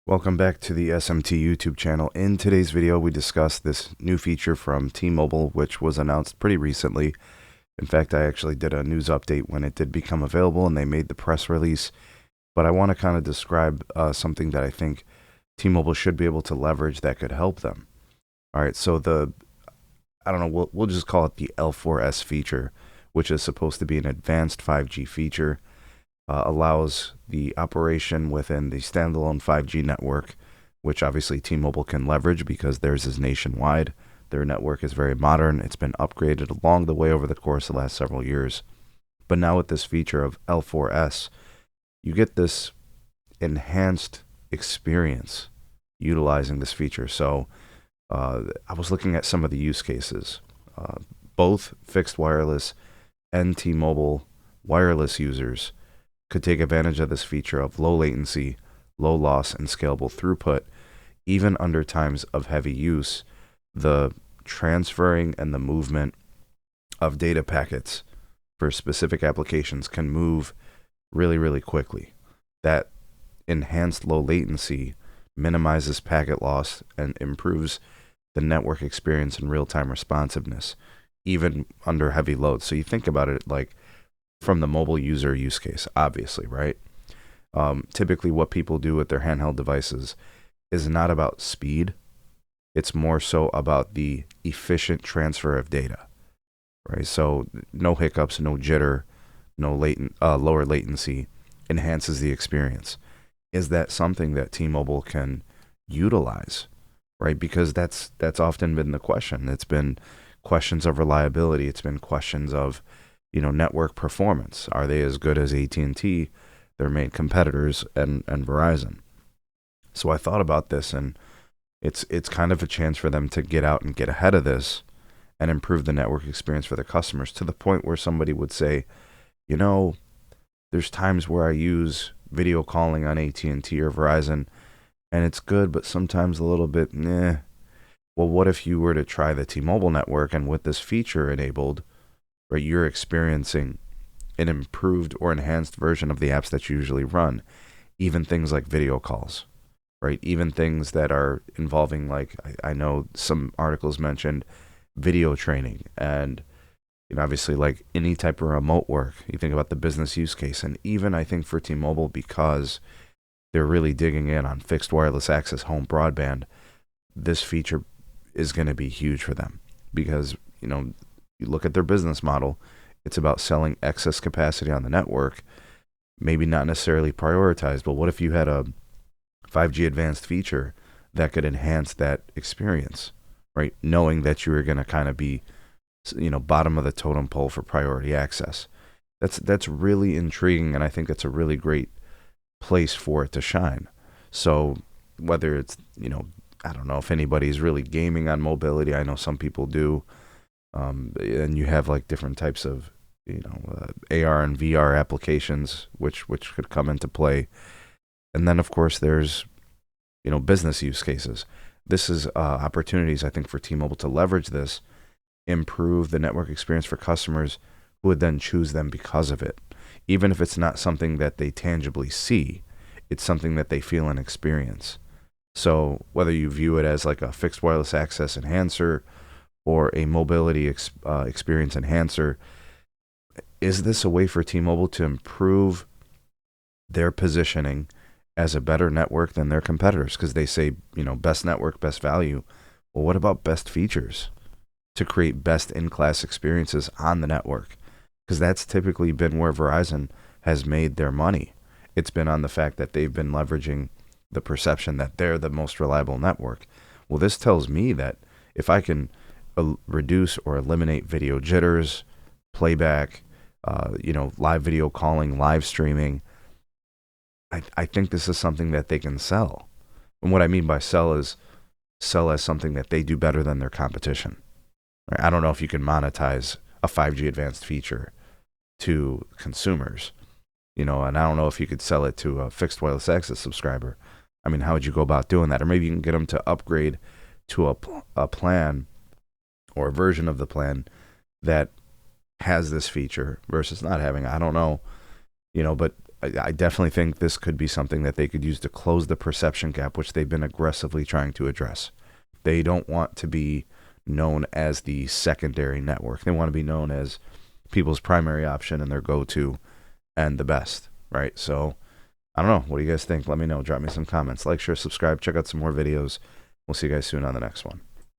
Welcome back to the SMT YouTube channel. In today's video, we discuss this new feature from T-Mobile, which was announced pretty recently. In fact, I actually did a news update when it did become available and they made the press release. But I want to kind of describe something that I think T-Mobile should be able to leverage that could help them. All right, so I don't know, we'll just call it the L4S feature, which is supposed to be an advanced 5G feature. Allows the operation within the standalone 5G network, which obviously T-Mobile can leverage because theirs is nationwide. Their network is very modern. It's been upgraded along the way over the course of the last several years. But now with this feature of L4S, you get this enhanced experience utilizing this feature. So I was looking at some of the use cases. Both fixed wireless and T-Mobile wireless users could take advantage of this feature of low latency, low loss, and scalable throughput. Even under times of heavy use, the transferring and the movement of data packets for specific applications can move really, really quickly. That enhanced low latency minimizes packet loss and improves the network experience and real-time responsiveness, even under heavy load. So you think about it like from the mobile user use case, obviously, right? Typically what people do with their handheld devices is not about speed. It's more so about the efficient transfer of data, right? So no hiccups, no jitter, no lower latency enhances the experience. Is that something that T-Mobile can utilize, right? Because that's often been the question. It's been questions of reliability. It's been questions of network performance. Are they as good as AT&T, their main competitors, and Verizon? So I thought about this, and it's kind of a chance for them to get out and get ahead of this and improve the network experience for their customers to the point where somebody would say, there's times where I use video calling on AT&T or Verizon, and it's good, but sometimes a little bit, Well, what if you were to try the T-Mobile network, and with this feature enabled, right, you're experiencing an improved or enhanced version of the apps that you usually run, even things like video calls, right? Even things that are involving, like, I know some articles mentioned video training and obviously like any type of remote work. You think about the business use case, and even I think for T-Mobile, because they're really digging in on fixed wireless access home broadband, this feature is going to be huge for them because, you look at their business model, it's about selling excess capacity on the network, maybe not necessarily prioritized, but what if you had a 5G advanced feature that could enhance that experience, right? Knowing that you were going to kind of be, bottom of the totem pole for priority access. That's really intriguing, and I think it's a really great place for it to shine. So whether it's, I don't know if anybody's really gaming on mobility. I know some people do. And you have like different types of, AR and VR applications, which could come into play. And then, of course, there's, business use cases. This is opportunities, I think, for T-Mobile to leverage this, improve the network experience for customers who would then choose them because of it. Even if it's not something that they tangibly see, it's something that they feel and experience. So whether you view it as like a fixed wireless access enhancer or a mobility experience enhancer, is this a way for T-Mobile to improve their positioning as a better network than their competitors? Because they say, best network, best value. Well, what about best features to create best in-class experiences on the network? Because that's typically been where Verizon has made their money. It's been on the fact that they've been leveraging the perception that they're the most reliable network. Well, this tells me that if I can reduce or eliminate video jitters, playback, live video calling, live streaming, I think this is something that they can sell. And what I mean by sell is sell as something that they do better than their competition. Right? I don't know if you can monetize a 5G advanced feature to consumers, and I don't know if you could sell it to a fixed wireless access subscriber. I mean, how would you go about doing that? Or maybe you can get them to upgrade to a plan or a version of the plan that has this feature versus not having. I don't know, but I definitely think this could be something that they could use to close the perception gap, which they've been aggressively trying to address. They don't want to be known as the secondary network. They want to be known as people's primary option and their go-to and the best, right? So I don't know. What do you guys think? Let me know. Drop me some comments. Like, share, subscribe. Check out some more videos. We'll see you guys soon on the next one.